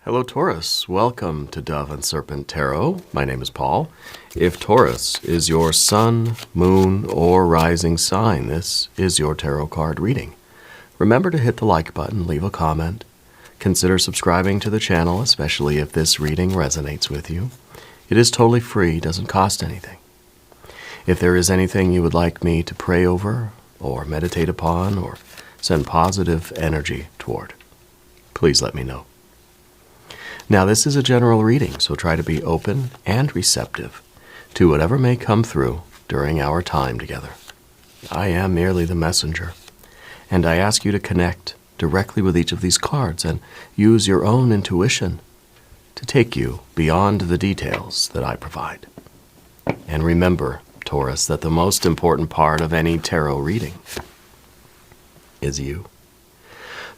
Hello Taurus, welcome to Dove and Serpent Tarot. My name is Paul. If Taurus is your sun, moon, or rising sign, this is your tarot card reading. Remember to hit the like button, leave a comment. Consider subscribing to the channel, especially if this reading resonates with you. It is totally free, doesn't cost anything. If there is anything you would like me to pray over, or meditate upon, or send positive energy toward, please let me know. Now, this is a general reading, so try to be open and receptive to whatever may come through during our time together. I am merely the messenger, and I ask you to connect directly with each of these cards and use your own intuition to take you beyond the details that I provide. And remember, Taurus, that the most important part of any tarot reading is you.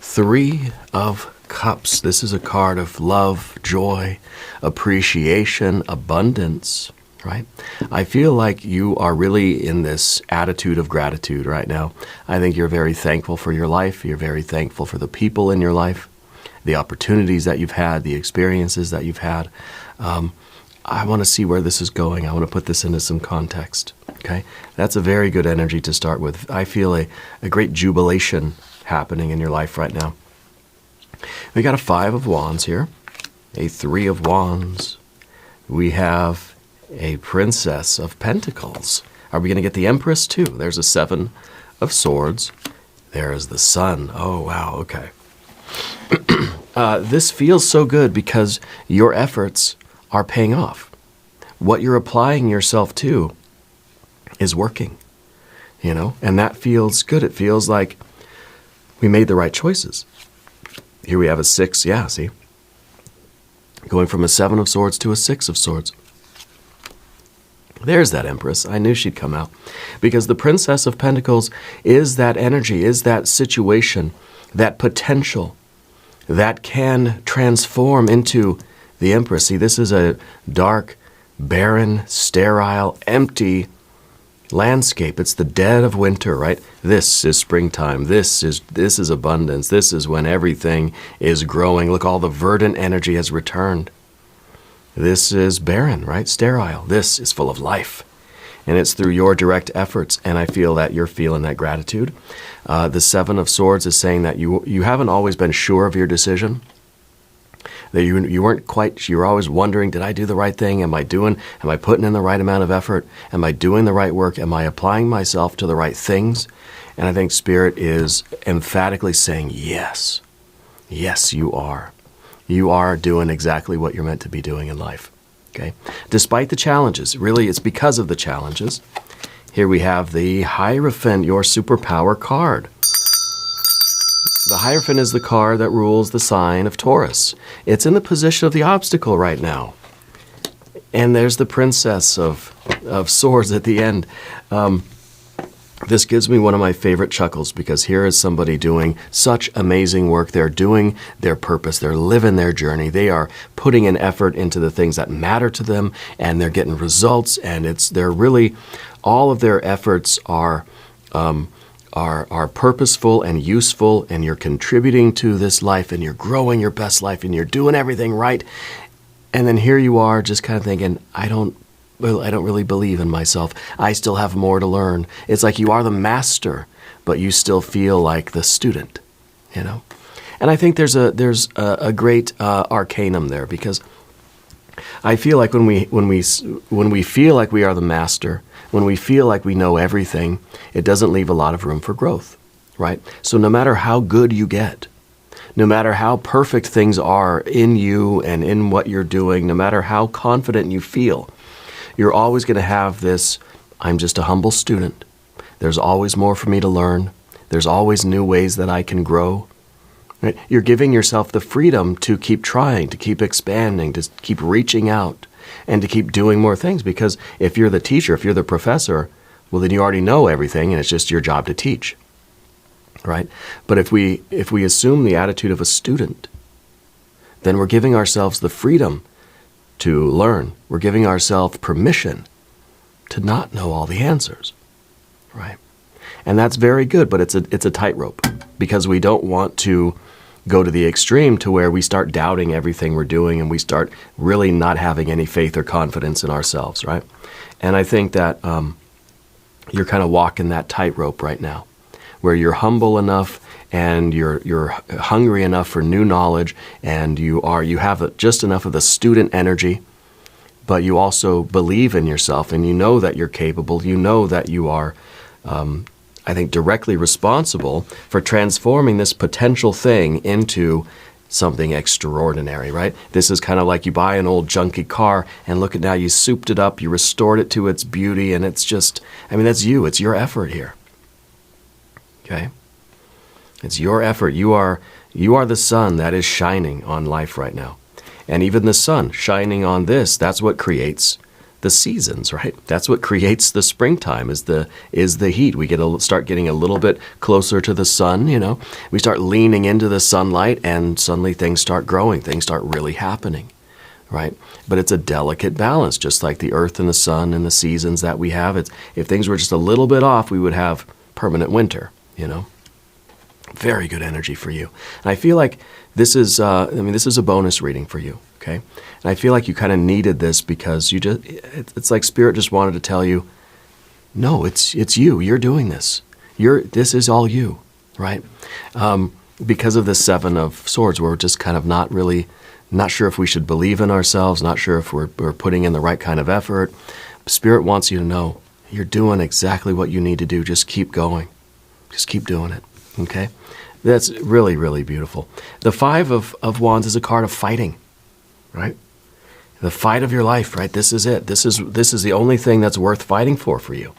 3 of Cups. This is a card of love, joy, appreciation, abundance, right? I feel like you are really in this attitude of gratitude right now. I think you're very thankful for your life. You're very thankful for the people in your life, the opportunities that you've had, the experiences that you've had. I want to see where this is going. I want to put this into some context, okay? That's a very good energy to start with. I feel a great jubilation happening in your life right now. We got a 5 of Wands here, a 3 of Wands. We have a Princess of Pentacles. Are we going to get the Empress too? There's a 7 of Swords. There's the Sun. Oh, wow, okay. This feels so good because your efforts are paying off. What you're applying yourself to is working, you know, and that feels good. It feels like we made the right choices. Here we have a 6, yeah, see? Going from a 7 of Swords to a 6 of Swords. There's that Empress. I knew she'd come out. Because the Princess of Pentacles is that energy, is that situation, that potential that can transform into the Empress. See, this is a dark, barren, sterile, empty landscape. It's the dead of winter, right? This is springtime. This is abundance. This is when everything is growing. Look, all the verdant energy has returned. This is barren, right? Sterile. This is full of life. And it's through your direct efforts, and I feel that you're feeling that gratitude. The 7 of Swords is saying that you haven't always been sure of your decision. That you weren't quite, you were always wondering, did I do the right thing? Am I putting in the right amount of effort? Am I doing the right work? Am I applying myself to the right things? And I think Spirit is emphatically saying, yes. Yes, you are. You are doing exactly what you're meant to be doing in life. Okay? Despite the challenges, really it's because of the challenges. Here we have the Hierophant, your superpower card. The Hierophant is the card that rules the sign of Taurus. It's in the position of the obstacle right now. And there's the Princess of Swords at the end. This gives me one of my favorite chuckles because here is somebody doing such amazing work. They're doing their purpose. They're living their journey. They are putting an effort into the things that matter to them, and they're getting results. And they're really, all of their efforts are purposeful and useful, and you're contributing to this life, and you're growing your best life, and you're doing everything right. And then here you are just kind of thinking, I don't really believe in myself. I still have more to learn. It's like you are the master, but you still feel like the student, you know? And I think there's a great arcanum there, because I feel like when we feel like we are the master, when we feel like we know everything, it doesn't leave a lot of room for growth, right? So no matter how good you get, no matter how perfect things are in you and in what you're doing, no matter how confident you feel, you're always going to have this, I'm just a humble student. There's always more for me to learn. There's always new ways that I can grow. Right? You're giving yourself the freedom to keep trying, to keep expanding, to keep reaching out, and to keep doing more things. Because if you're the teacher, if you're the professor, well, then you already know everything, and it's just your job to teach, right? But if we assume the attitude of a student, then we're giving ourselves the freedom to learn. We're giving ourselves permission to not know all the answers, right? And that's very good, but it's a tightrope, because we don't want to go to the extreme to where we start doubting everything we're doing and we start really not having any faith or confidence in ourselves, right? And I think that you're kind of walking that tightrope right now, where you're humble enough and you're hungry enough for new knowledge, and you have just enough of the student energy, but you also believe in yourself, and you know that you're capable. You know that you are, I think, directly responsible for transforming this potential thing into something extraordinary, right? This is kind of like you buy an old junky car, and look at now, you souped it up, you restored it to its beauty, and it's just, I mean, that's you. It's your effort here. Okay? It's your effort. You are the sun that is shining on life right now. And even the sun shining on this, that's what creates the seasons, right? That's what creates the springtime, is the heat. We start getting a little bit closer to the sun, you know. We start leaning into the sunlight, and suddenly things start growing. Things start really happening, right? But it's a delicate balance, just like the earth and the sun and the seasons that we have. If things were just a little bit off, we would have permanent winter, you know. Very good energy for you. And I feel like this is a bonus reading for you, okay? And I feel like you kind of needed this because it's like Spirit just wanted to tell you, no, it's you. You're doing this. This is all you, right? Because of the Seven of Swords, we're just kind of not sure if we should believe in ourselves, not sure if we're putting in the right kind of effort. Spirit wants you to know you're doing exactly what you need to do. Just keep going. Just keep doing it. Okay? That's really, really beautiful. The Five of Wands is a card of fighting, right? The fight of your life, right? This is it. This is the only thing that's worth fighting for you.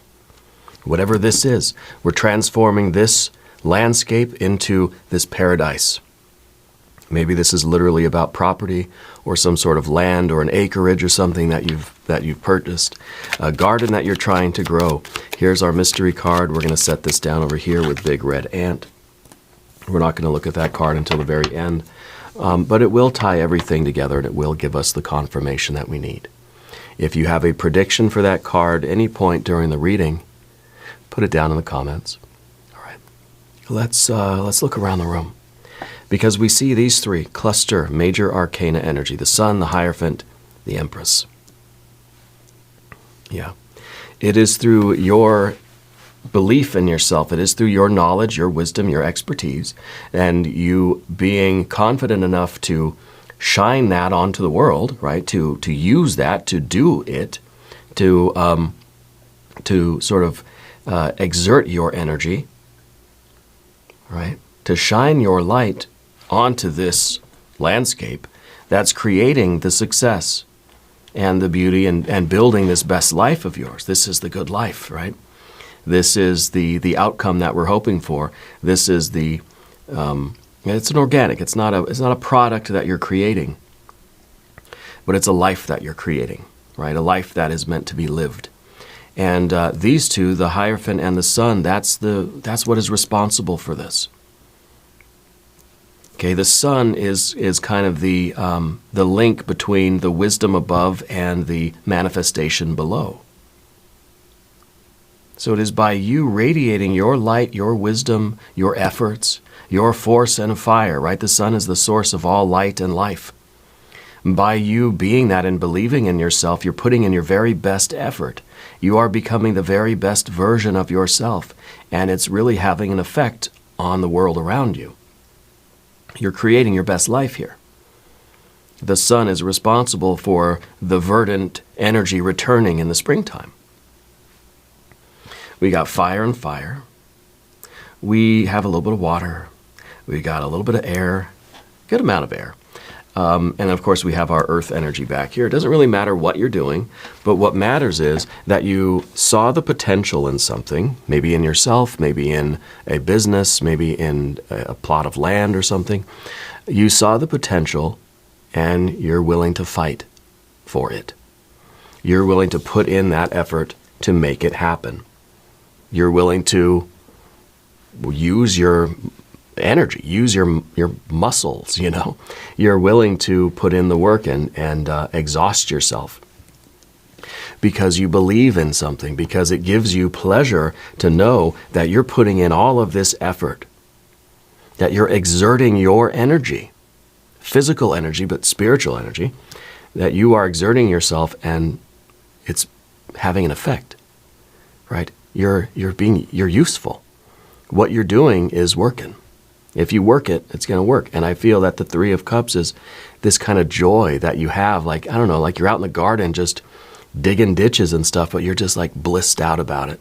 Whatever this is, we're transforming this landscape into this paradise. Maybe this is literally about property or some sort of land or an acreage or something that you've purchased, a garden that you're trying to grow. Here's our mystery card. We're going to set this down over here with Big Red Ant. We're not going to look at that card until the very end, but it will tie everything together, and it will give us the confirmation that we need. If you have a prediction for that card any point during the reading, put it down in the comments. All right, let's look around the room. Because we see these three cluster major arcana energy: the Sun, the Hierophant, the Empress. Yeah. It is through your belief in yourself, it is through your knowledge, your wisdom, your expertise, and you being confident enough to shine that onto the world, right? To use that, to do it, to sort of exert your energy, right? To shine your light onto this landscape that's creating the success and the beauty and building this best life of yours. This is the good life, right? This is the outcome that we're hoping for. This is it's an organic. It's not a product that you're creating, but it's a life that you're creating, right? A life that is meant to be lived. And these two, the Hierophant and the Sun, that's what is responsible for this. Okay, the Sun is kind of the link between the wisdom above and the manifestation below. So it is by you radiating your light, your wisdom, your efforts, your force and fire, right? The Sun is the source of all light and life. By you being that and believing in yourself, you're putting in your very best effort. You are becoming the very best version of yourself, and it's really having an effect on the world around you. You're creating your best life here. The Sun is responsible for the verdant energy returning in the springtime. We got fire and fire. We have a little bit of water. We got a little bit of air, good amount of air. And of course, we have our earth energy back here. It doesn't really matter what you're doing, but what matters is that you saw the potential in something, maybe in yourself, maybe in a business, maybe in a plot of land or something. You saw the potential, and you're willing to fight for it. You're willing to put in that effort to make it happen. You're willing to use your energy, use your muscles, you know. You're willing to put in the work and exhaust yourself because you believe in something, because it gives you pleasure to know that you're putting in all of this effort that you're exerting your energy, physical energy, but spiritual energy, that you are exerting yourself and it's having an effect, right? You're useful. What you're doing is working. If you work it, it's going to work. And I feel that the Three of Cups is this kind of joy that you have, like, I don't know, like you're out in the garden just digging ditches and stuff, but you're just like blissed out about it.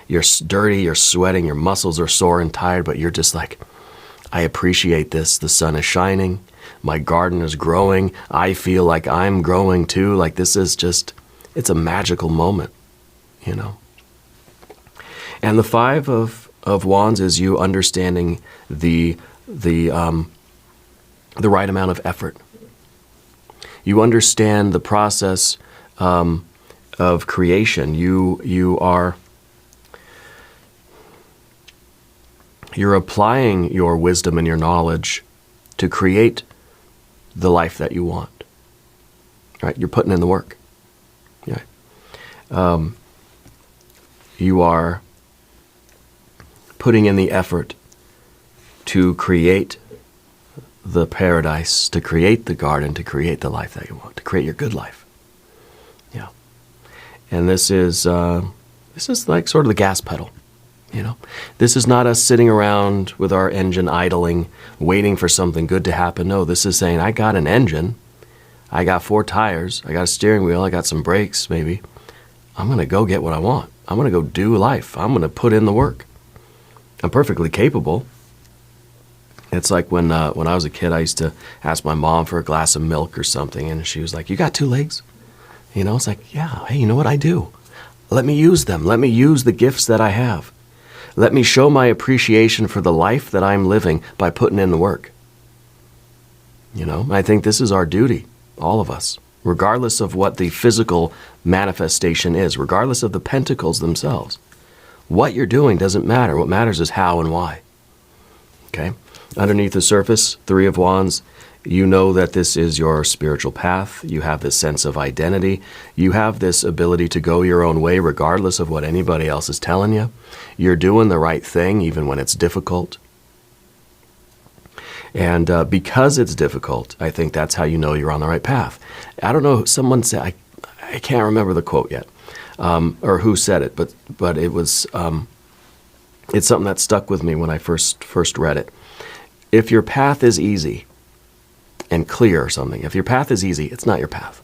You're dirty, you're sweating, your muscles are sore and tired, but you're just like, I appreciate this. The sun is shining. My garden is growing. I feel like I'm growing too. Like this is just, it's a magical moment, you know. And the Five of Wands is you understanding the right amount of effort. You understand the process of creation. You're applying your wisdom and your knowledge to create the life that you want. Right? You're putting in the work. Right? You are putting in the effort to create the paradise, to create the garden, to create the life that you want, to create your good life. Yeah. And this is like sort of the gas pedal. You know, this is not us sitting around with our engine idling, waiting for something good to happen. No, this is saying, I got an engine, I got 4 tires, I got a steering wheel, I got some brakes maybe. I'm going to go get what I want. I'm going to go do life. I'm going to put in the work. I'm perfectly capable. It's like when I was a kid, I used to ask my mom for a glass of milk or something, and she was like, you got 2 legs? You know, it's like, yeah, hey, you know what I do? Let me use them. Let me use the gifts that I have. Let me show my appreciation for the life that I'm living by putting in the work. You know, I think this is our duty, all of us, regardless of what the physical manifestation is, regardless of the pentacles themselves. What you're doing doesn't matter. What matters is how and why. Okay? Underneath the surface, Three of Wands, you know that this is your spiritual path. You have this sense of identity. You have this ability to go your own way regardless of what anybody else is telling you. You're doing the right thing even when it's difficult. And because it's difficult, I think that's how you know you're on the right path. I don't know, someone said, I can't remember the quote yet, or who said it, but it was, it's something that stuck with me when I first read it. If your path is easy and clear or something, if your path is easy, it's not your path.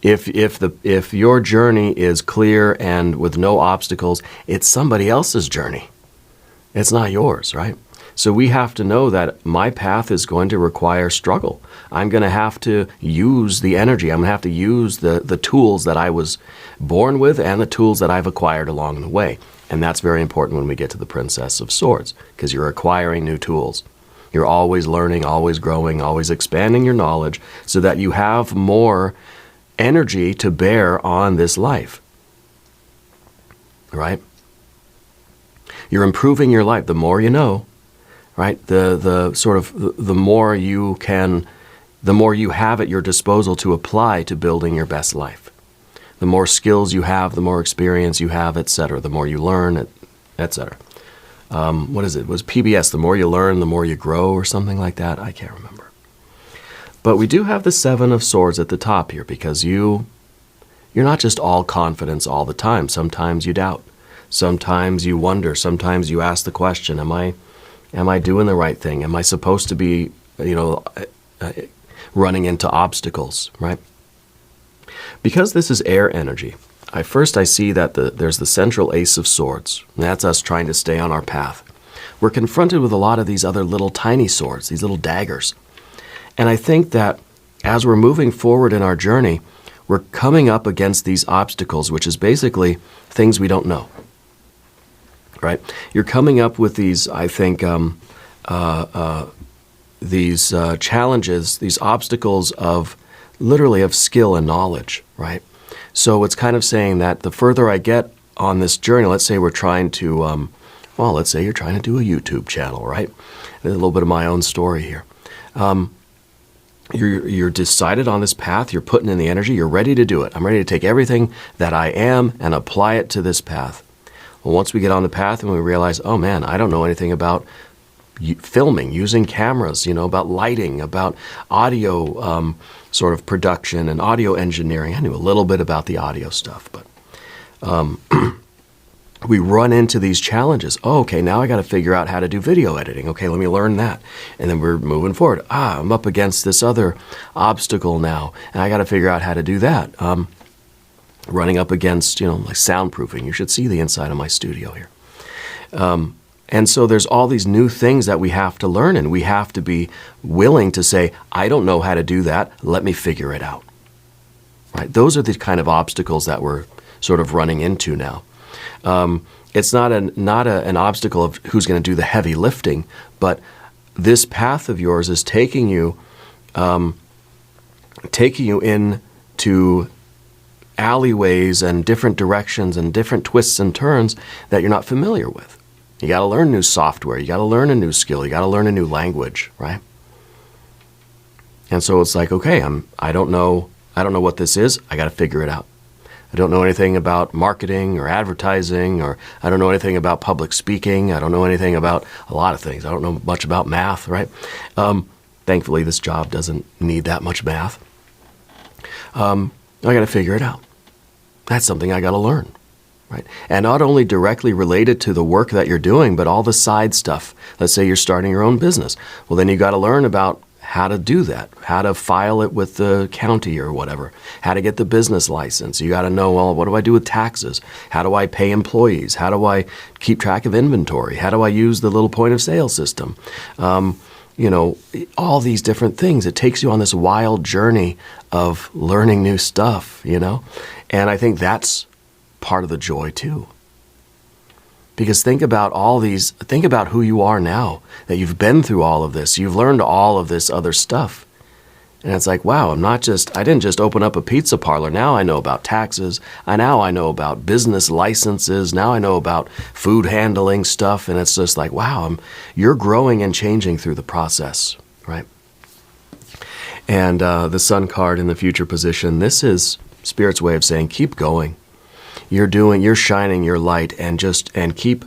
If your journey is clear and with no obstacles, it's somebody else's journey. It's not yours, right? So we have to know that my path is going to require struggle. I'm going to have to use the energy. I'm going to have to use the tools that I was born with and the tools that I've acquired along the way. And that's very important when we get to the Princess of Swords, because you're acquiring new tools. You're always learning, always growing, always expanding your knowledge so that you have more energy to bear on this life. Right? You're improving your life. The more you know, right? The more you can, the more you have at your disposal to apply to building your best life. The more skills you have, the more experience you have, etc. The more you learn, etc. What is it? It was PBS, the more you learn, the more you grow, or something like that. I can't remember. But we do have the Seven of Swords at the top here, because you're not just all confidence all the time. Sometimes you doubt. Sometimes you wonder. Sometimes you ask the question, am I doing the right thing? Am I supposed to be, running into obstacles, right? Because this is air energy, I see that there's the central Ace of Swords. And that's us trying to stay on our path. We're confronted with a lot of these other little tiny swords, these little daggers. And I think that as we're moving forward in our journey, we're coming up against these obstacles, which is basically things we don't know. Right? You're coming up with these, I think, these challenges, these obstacles of literally of skill and knowledge, right? So it's kind of saying that the further I get on this journey, let's say we're trying to, let's say you're trying to do a YouTube channel, right? A little bit of my own story here. You're decided on this path, you're putting in the energy, you're ready to do it. I'm ready to take everything that I am and apply it to this path. Well, once we get on the path and we realize, oh man, I don't know anything about filming, using cameras, about lighting, about audio sort of production and audio engineering. I knew a little bit about the audio stuff, but we run into these challenges. Oh, okay, now I got to figure out how to do video editing. Okay, let me learn that. And then we're moving forward. I'm up against this other obstacle now, and I got to figure out how to do that. Running up against, like soundproofing. You should see the inside of my studio here. And so there's all these new things that we have to learn, and we have to be willing to say, I don't know how to do that. Let me figure it out. Right? Those are the kind of obstacles that we're sort of running into now. It's not an obstacle of who's going to do the heavy lifting, but this path of yours is taking you into alleyways and different directions and different twists and turns that you're not familiar with. You got to learn new software. You got to learn a new skill. You got to learn a new language, right? And so it's like, okay, I don't know what this is. I got to figure it out. I don't know anything about marketing or advertising, or I don't know anything about public speaking. I don't know anything about a lot of things. I don't know much about math, right? Thankfully, this job doesn't need that much math. I got to figure it out. That's something I got to learn, right? And not only directly related to the work that you're doing, but all the side stuff. Let's say you're starting your own business. Well, then you got to learn about how to do that, how to file it with the county or whatever, how to get the business license. You got to know, well, what do I do with taxes? How do I pay employees? How do I keep track of inventory? How do I use the little point of sale system? All these different things. It takes you on this wild journey of learning new stuff, And I think that's part of the joy too. Because think about who you are now, that you've been through all of this. You've learned all of this other stuff. And it's like, wow, I didn't just open up a pizza parlor. Now I know about taxes. Now I know about business licenses. Now I know about food handling stuff. And it's just like, wow, you're growing and changing through the process, right? And the Sun card in the future position, this is Spirit's way of saying, keep going. You're shining your light, and keep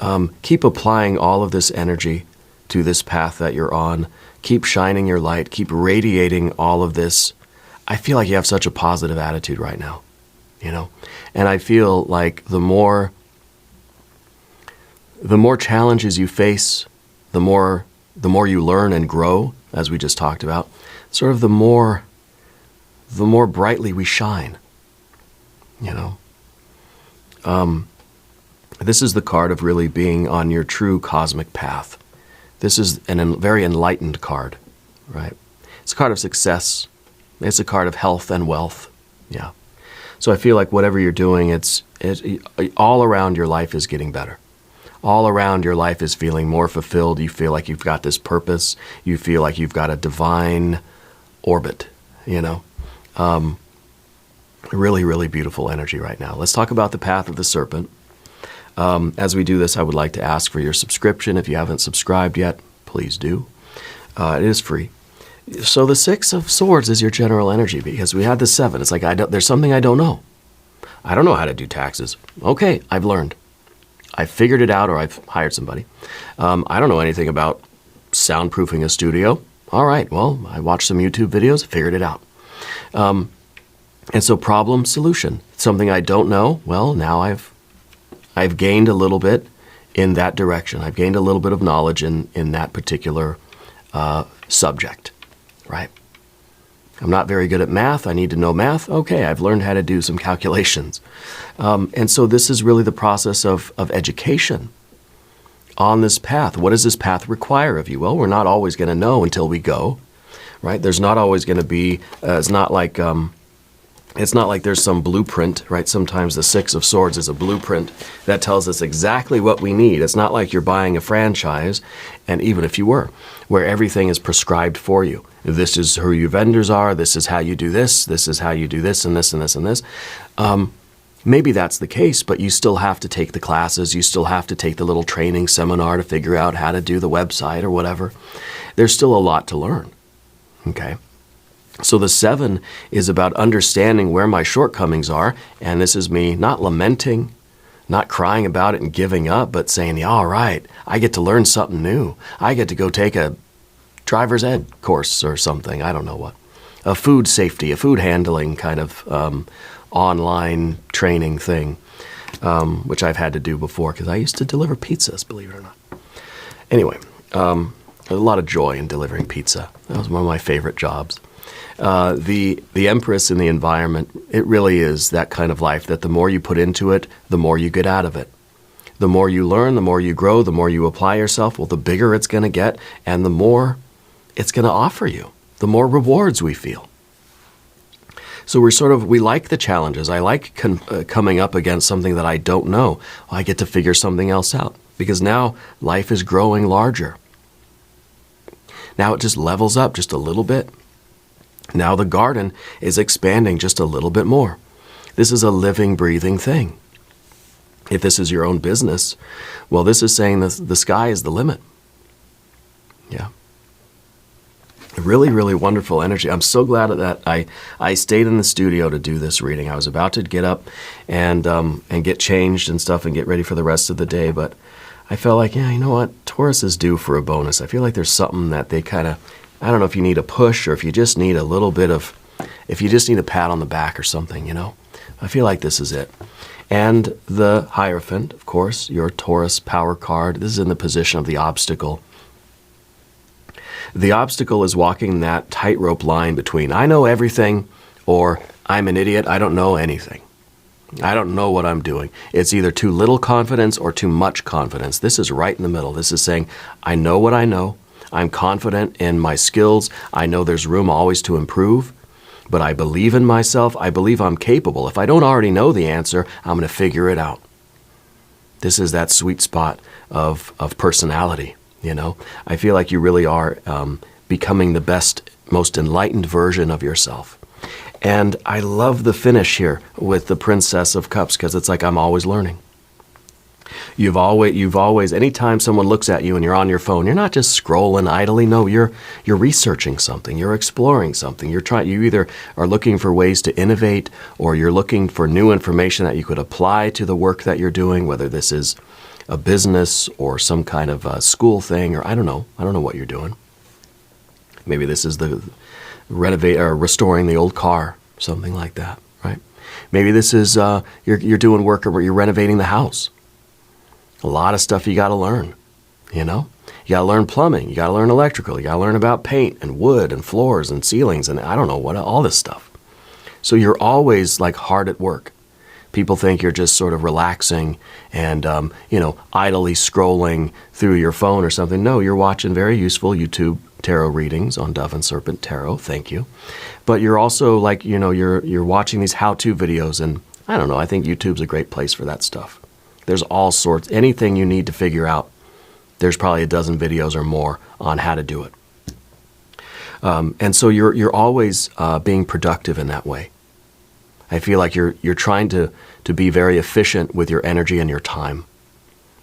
applying all of this energy to this path that you're on. Keep shining your light, keep radiating all of this. I feel like you have such a positive attitude right now, And I feel like the more challenges you face, the more you learn and grow, as we just talked about, sort of the more brightly we shine, This is the card of really being on your true cosmic path. This is a very enlightened card, right? It's a card of success. It's a card of health and wealth. Yeah. So I feel like whatever you're doing, it's all around your life is getting better. All around your life is feeling more fulfilled. You feel like you've got this purpose. You feel like you've got a divine orbit, Really, really beautiful energy right now. Let's talk about the path of the serpent. As we do this, I would like to ask for your subscription. If you haven't subscribed yet, please do. It is free. So the Six of Swords is your general energy, because we had the Seven. It's like, there's something I don't know. I don't know how to do taxes. Okay, I've learned. I've figured it out, or I've hired somebody. I don't know anything about soundproofing a studio. All right, well, I watched some YouTube videos, figured it out. And so problem, solution. Something I don't know, well, now I've gained a little bit in that direction. I've gained a little bit of knowledge in that particular subject, right? I'm not very good at math. I need to know math. Okay, I've learned how to do some calculations. And so this is really the process of education on this path. What does this path require of you? Well, we're not always going to know until we go, right? There's not always going to be, it's not like there's some blueprint, right? Sometimes the Six of Swords is a blueprint that tells us exactly what we need. It's not like you're buying a franchise, and even if you were, where everything is prescribed for you. This is who your vendors are. This is how you do this. This is how you do this and this and this and this. Maybe that's the case, but you still have to take the classes. You still have to take the little training seminar to figure out how to do the website or whatever. There's still a lot to learn, okay? So the Seven is about understanding where my shortcomings are, and this is me not lamenting, not crying about it and giving up, but saying, yeah, all right, I get to learn something new. I get to go take a driver's ed course or something. I don't know what. A food safety, a food handling kind of online training thing, which I've had to do before because I used to deliver pizzas, believe it or not. Anyway, a lot of joy in delivering pizza. That was one of my favorite jobs. The Empress in the environment, it really is that kind of life that the more you put into it, the more you get out of it. The more you learn, the more you grow, the more you apply yourself, well, the bigger it's going to get and the more it's going to offer you, the more rewards we feel. So we like the challenges. I like coming up against something that I don't know. I get to figure something else out because now life is growing larger. Now it just levels up just a little bit. Now the garden is expanding just a little bit more. This is a living, breathing thing. If this is your own business, well, this is saying the sky is the limit. Yeah. Really, really wonderful energy. I'm so glad that I stayed in the studio to do this reading. I was about to get up and get changed and stuff and get ready for the rest of the day, but I felt like, yeah, you know what? Taurus is due for a bonus. I feel like there's something that they kind of, I don't know if you need a push or if you just need a little bit of, if you just need a pat on the back or something, you know? I feel like this is it. And the Hierophant, of course, your Taurus power card. This is in the position of the obstacle. The obstacle is walking that tightrope line between I know everything or I'm an idiot, I don't know anything. I don't know what I'm doing. It's either too little confidence or too much confidence. This is right in the middle. This is saying, I know what I know. I'm confident in my skills. I know there's room always to improve, but I believe in myself. I believe I'm capable. If I don't already know the answer, I'm going to figure it out. This is that sweet spot of personality, you know. I feel like you really are becoming the best, most enlightened version of yourself. And I love the finish here with the Princess of Cups because it's like I'm always learning. You've always, anytime someone looks at you and you're on your phone, you're not just scrolling idly. No, you're researching something. You're exploring something. You either are looking for ways to innovate or you're looking for new information that you could apply to the work that you're doing, whether this is a business or some kind of a school thing, or I don't know what you're doing. Maybe this is the renovate or restoring the old car, something like that, right? Maybe this is you're doing work or you're renovating the house. A lot of stuff you got to learn, you know? You got to learn plumbing, you got to learn electrical, you got to learn about paint and wood and floors and ceilings and I don't know what, all this stuff. So you're always like hard at work. People think you're just sort of relaxing and, idly scrolling through your phone or something. No, you're watching very useful YouTube tarot readings on Dove and Serpent Tarot. Thank you. But you're also like, you're watching these how-to videos and I don't know, I think YouTube's a great place for that stuff. There's all sorts, anything you need to figure out, there's probably a dozen videos or more on how to do it. And so you're always being productive in that way. I feel like you're trying to be very efficient with your energy and your time.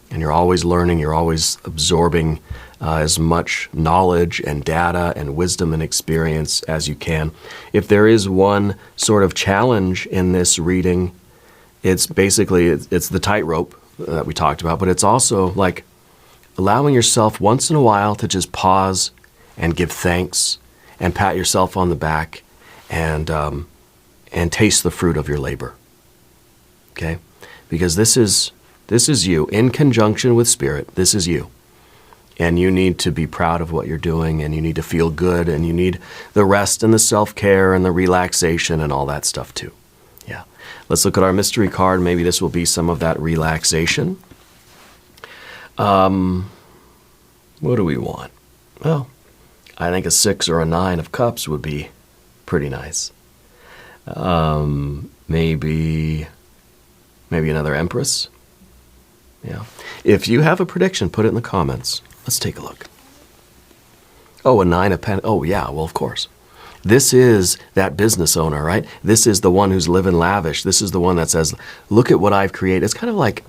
And you're always learning, you're always absorbing as much knowledge and data and wisdom and experience as you can. If there is one sort of challenge in this reading, it's basically, it's the tightrope that we talked about, but it's also like allowing yourself once in a while to just pause and give thanks and pat yourself on the back and taste the fruit of your labor. Okay? Because this is you in conjunction with Spirit. This is you. And you need to be proud of what you're doing and you need to feel good and you need the rest and the self-care and the relaxation and all that stuff too. Yeah. Let's look at our mystery card. Maybe this will be some of that relaxation. What do we want? Well, I think a 6 or a 9 of cups would be pretty nice. Maybe another Empress. Yeah. If you have a prediction, put it in the comments. Let's take a look. Oh, a 9 of Pentacles. Oh, yeah, well, of course. This is that business owner, right? This is the one who's living lavish. This is the one that says, look at what I've created. It's kind of like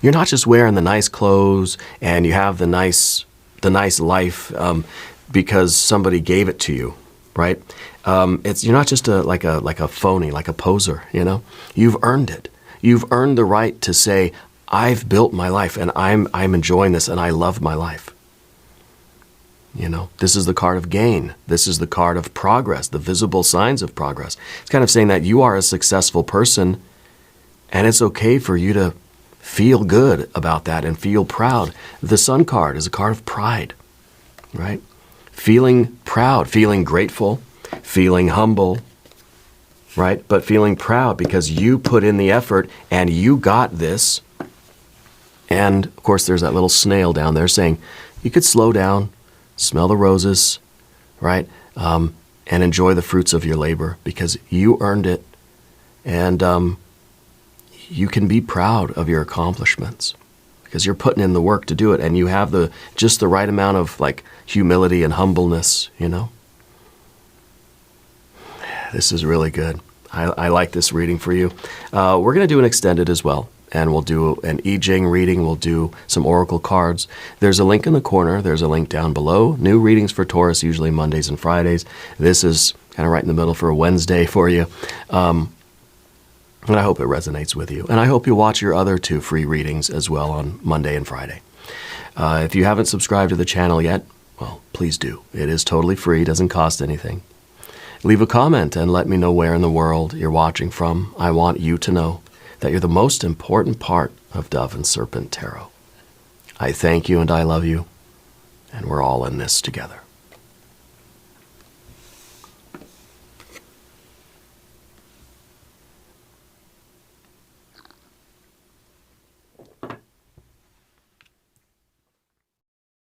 you're not just wearing the nice clothes and you have the nice life because somebody gave it to you, right? You're not just like a phony, like a poser, you know? You've earned it. You've earned the right to say, I've built my life and I'm enjoying this and I love my life. You know, this is the card of gain. This is the card of progress, the visible signs of progress. It's kind of saying that you are a successful person and it's okay for you to feel good about that and feel proud. The Sun card is a card of pride, right? Feeling proud, feeling grateful, feeling humble, right? But feeling proud because you put in the effort and you got this. And of course, there's that little snail down there saying, you could slow down, smell the roses, right? And enjoy the fruits of your labor because you earned it. And you can be proud of your accomplishments because you're putting in the work to do it. And you have just the right amount of like humility and humbleness, you know? This is really good. I like this reading for you. We're going to do an extended as well. And we'll do an Jing reading. We'll do some oracle cards. There's a link in the corner. There's a link down below. New readings for Taurus, usually Mondays and Fridays. This is kind of right in the middle for a Wednesday for you. And I hope it resonates with you. And I hope you watch your other 2 free readings as well on Monday and Friday. If you haven't subscribed to the channel yet, well, please do. It is totally free. Doesn't cost anything. Leave a comment and let me know where in the world you're watching from. I want you to know that you're the most important part of Dove and Serpent Tarot. I thank you and I love you, and we're all in this together.